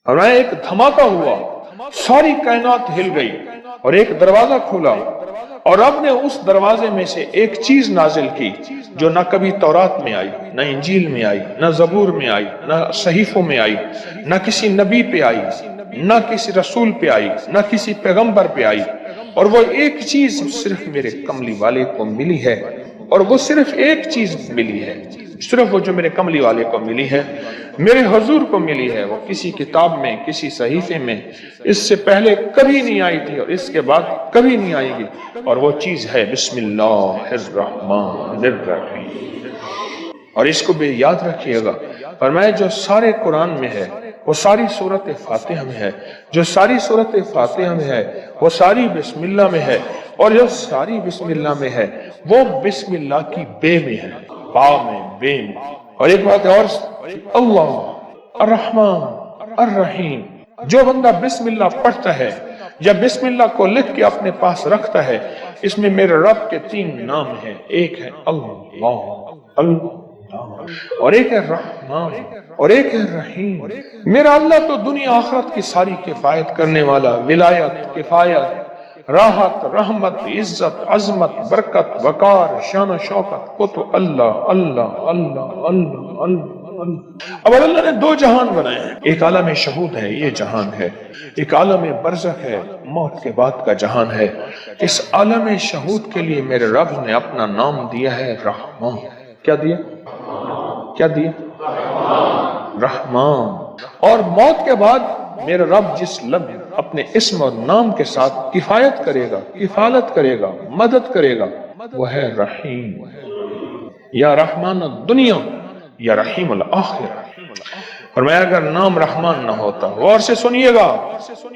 اور میں ایک دھماکہ ہوا، ساری کائنات ہل گئی اور ایک دروازہ کھولا، اور رب نے اس دروازے میں سے ایک چیز نازل کی جو نہ کبھی تورات میں آئی، نہ انجیل میں آئی، نہ زبور میں آئی، نہ صحیفوں میں آئی، نہ کسی نبی پہ آئی، نہ کسی رسول پہ آئی، نہ کسی پیغمبر پہ آئی، اور وہ ایک چیز صرف میرے کملی والے کو ملی ہے، اور وہ صرف ایک چیز ملی ہے، صرف وہ جو میرے کملی والے کو ملی ہے، میرے حضور کو ملی ہے، وہ کسی کتاب میں، کسی صحیفے میں اس سے پہلے کبھی نہیں آئی تھی اور اس کے بعد کبھی نہیں آئے گی، اور وہ چیز ہے بسم اللہ الرحمن الرحیم۔ اور اس کو بھی یاد رکھیے گا، فرمایا جو سارے قرآن میں ہے وہ ساری سورت فاتحہ میں ہے، جو ساری سورت فاتحہ میں ہے وہ ساری بسم اللہ میں ہے، اور جو ساری بسم اللہ میں ہے وہ بسم اللہ کی بے میں ہے، با میں، بے میں۔ اور ایک بات اور، اللہ الرحمن الرحیم، جو بندہ بسم اللہ پڑھتا ہے یا بسم اللہ کو لکھ کے اپنے پاس رکھتا ہے، اس میں میرے رب کے 3 نام ہیں، ایک ہے اللہ اور ایک ہے رحمان اور ایک ہے رحیم۔ میرا اللہ تو دنیا آخرت کی ساری کفایت کرنے والا، ولایت، کفایت، راحت، رحمت، عزت، عظمت، برکت، وقار، شان و شوکت، وہ تو اللہ اللہ اللہ اللہ اللہ۔ اب اللہ نے 2 جہان بنائے ہیں، ایک عالم شہود ہے، یہ جہان ہے، ایک عالم برزخ ہے، موت کے بعد کا جہان ہے۔ اس عالم شہود کے لیے میرے رب نے اپنا نام دیا ہے رحمان۔ کیا دیا؟ کیا دیا؟ رحمان۔ اور موت کے بعد میرا رب جس لفظ اپنے اسم اور نام کے ساتھ کفایت کرے گا، کفالت کرے گا، مدد کرے گا، وہ ہے رحیم۔ یا رحمان الدنیا یا رحیم الآخرہ۔ اور میں اگر نام رحمان نہ ہوتا، غور سے سنیے گا،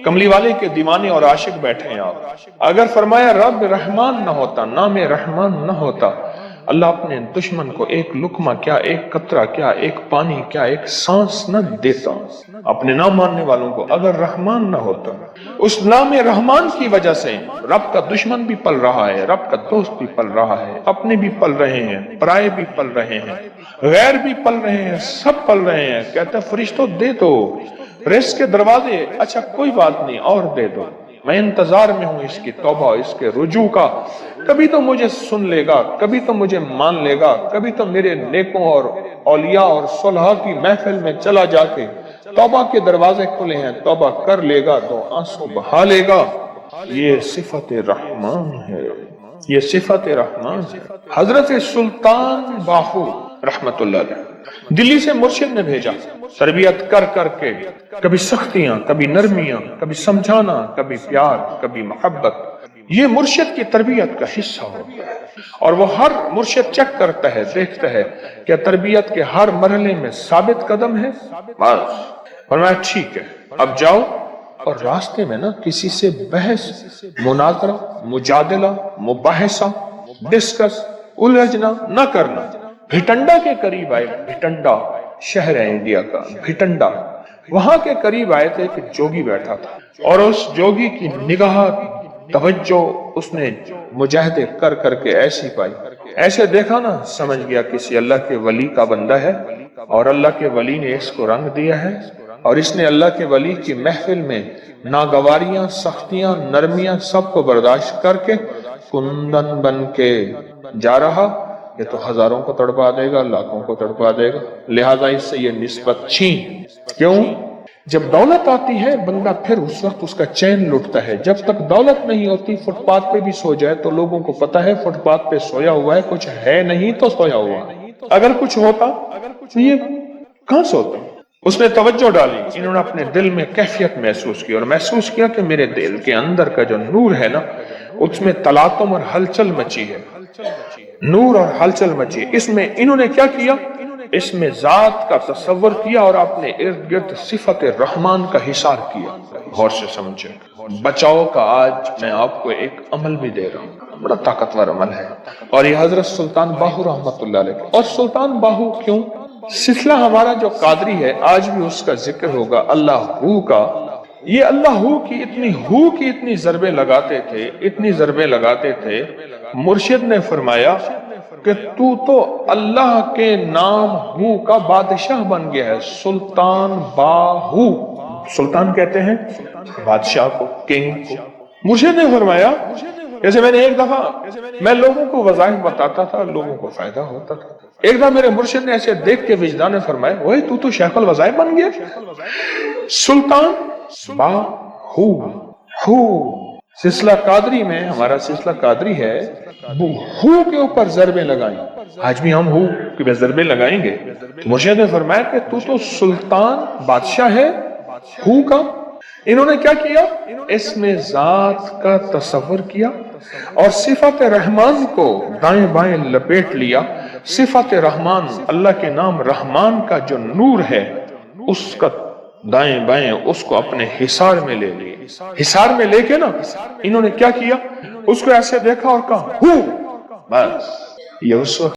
کملی والے کے دیوانے اور عاشق بیٹھے ہیں آپ، اگر فرمایا رب رحمان نہ ہوتا، نام رحمان نہ ہوتا، اللہ اپنے دشمن کو ایک لقمہ کیا، ایک قطرہ کیا، ایک پانی کیا، ایک سانس نہ دیتا اپنے نام ماننے والوں کو، اگر رحمان نہ ہوتا۔ اس نام رحمان کی وجہ سے رب کا دشمن بھی پل رہا ہے، رب کا دوست بھی پل رہا ہے، اپنے بھی پل رہے ہیں، پرائے بھی پل رہے ہیں، غیر بھی پل رہے ہیں، سب پل رہے ہیں۔ کہتا ہے فرشتوں دے دو رزق کے دروازے، اچھا کوئی بات نہیں اور دے دو، میں انتظار میں ہوں اس کی توبہ، اس کے رجوع کا، کبھی تو مجھے سن لے گا، کبھی تو مجھے مان لے گا، کبھی تو میرے نیکوں اور اولیاء اور صلحاء کی محفل میں چلا جا کے توبہ کے دروازے کھلے ہیں، توبہ کر لے گا، تو آنسو بہا لے گا۔ یہ صفت رحمان ہے، یہ صفت رحمان ہے۔ حضرت سلطان باہو رحمت اللہ علیہ دلی سے مرشد نے بھیجا، تربیت کر کر کے، کبھی سختیاں، کبھی نرمیاں، کبھی سمجھانا، کبھی پیار، کبھی محبت، یہ مرشد کی تربیت کا حصہ ہوتا ہے۔ اور وہ ہر مرشد چیک کرتا ہے، دیکھتا ہے کہ تربیت کے ہر مرحلے میں ثابت قدم ہے، بس فرمایا ٹھیک ہے اب جاؤ، اور راستے میں نا کسی سے بحث، مناظرہ، مجادلہ، مباحثہ، ڈسکس، الجھنا نہ کرنا۔ بھٹنڈا کے قریب آئے، بھٹنڈا شہر ہے انڈیا کا، بھٹنڈا، وہاں کے قریب آئے تھے، ایک جوگی بیٹھا تھا، اور اس جوگی کی نگاہ، توجہ اس نے مجاہدے کر کر کے ایسی پائی، ایسے دیکھا نا، سمجھ گیا کسی اللہ کے ولی کا بندہ ہے، اور اللہ کے ولی نے اس کو رنگ دیا ہے، اور اس نے اللہ کے ولی کی محفل میں ناگواریاں، سختیاں، نرمیاں سب کو برداشت کر کے کندن بن کے جا رہا، یہ تو ہزاروں کو تڑپا دے گا، لاکھوں کو تڑپا دے گا، لہٰذا اس سے یہ نسبت چھین۔ کیوں؟ جب دولت آتی ہے بندہ پھر اس وقت اس کا چین لٹتا ہے، جب تک دولت نہیں ہوتی فٹ پاتھ پہ بھی سو جائے تو لوگوں کو پتا ہے فٹ پاتھ پہ سویا ہوا ہے، کچھ ہے نہیں تو سویا ہوا، اگر کچھ ہوتا تو یہ کہاں سوتا؟ اس نے توجہ ڈالی، انہوں نے اپنے دل میں کیفیت محسوس کی، اور محسوس کیا کہ میرے دل کے اندر کا جو نور ہے نا، اس میں تلاطم اور ہلچل مچی ہے، نور اور ہلچل مچی۔ اس میں انہوں نے کیا کیا؟ اس میں ذات کا تصور کیا اور اپنے ارد گرد صفت رحمان کا حصار کیا۔ غور سے سمجھے، بچاؤ کا آج میں آپ کو ایک عمل بھی دے رہا ہوں، بڑا طاقتور عمل ہے، اور یہ حضرت سلطان باہو رحمت اللہ علیہ۔ اور سلطان باہو کیوں؟ سلسلہ ہمارا جو قادری ہے آج بھی اس کا ذکر ہوگا، اللہ ہو کا۔ یہ اللہ ہو کی اتنی ضربیں لگاتے تھے، اتنی ضربیں لگاتے تھے، مرشد نے فرمایا کہ تو اللہ کے نام ہو کا بادشاہ بن گیا ہے، سلطان باہو، سلطان کہتے ہیں بادشاہ کو، کنگ کو۔ مرشد نے فرمایا جیسے میں نے ایک دفعہ میں لوگوں کو وظائف بتاتا تھا، لوگوں کو فائدہ ہوتا تھا، ایک دفعہ میرے مرشد نے ایسے دیکھ کے وجدان نے فرمایا وہی تو شیخ الوظائف بن گیا۔ سلطان با ہو سلسلہ قادری میں، ہمارا سلسلہ قادری ہے، ہو کے اوپر ضربیں لگائیں، آج بھی ہم ہو کے ضربیں لگائیں گے۔ مرشد نے فرمایا کہ تو سلطان بادشاہ ہے ہو کا۔ انہوں نے کیا کیا؟ اس میں ذات کا تصور کیا اور صفت رحمان کو دائیں بائیں لپیٹ لیا۔ صفت رحمان، اللہ کے نام رحمان کا جو نور ہے، اس کا دائیں بائیں اس کو اپنے حصار میں لے لیے۔ حصار میں لے کے نا انہوں نے کیا کیا؟ اس کو ایسے دیکھا اور کہا ہو، بس یہ اس وقت